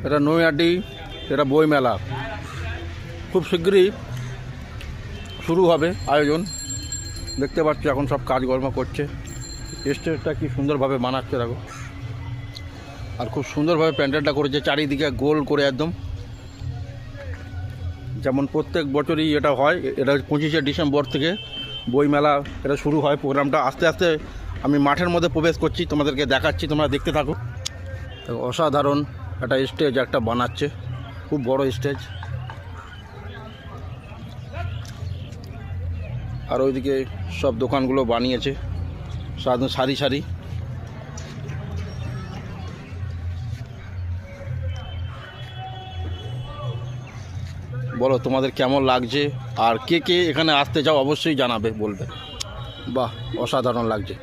এটা নৈহাটি, এটা বইমেলা। খুব শীঘ্রই শুরু হবে আয়োজন। দেখতে পাচ্ছি এখন সব কাজকর্ম করছে। স্টেজটা কি সুন্দরভাবে বানাচ্ছে দেখো, আর খুব সুন্দরভাবে প্যান্ডেলটা করেছে চারিদিকে গোল করে একদম, যেমন প্রত্যেক বছরই এটা হয়। এটা 25শে ডিসেম্বর থেকে বইমেলা এটা শুরু হয় প্রোগ্রামটা। আস্তে আস্তে আমি মাঠের মধ্যে প্রবেশ করছি, তোমাদেরকে দেখাচ্ছি, তোমরা দেখতে থাকো। অসাধারণ একটা স্টেজ একটা বানাচ্ছে, খুব বড় স্টেজ। আর ওইদিকে সব দোকানগুলো বানিয়েছে সারি সারি। বলো তোমাদের কেমন লাগছে, আর কে কে এখানে আসতে চাও অবশ্যই জানাবে, বলবে। বাহ, অসাধারণ লাগছে।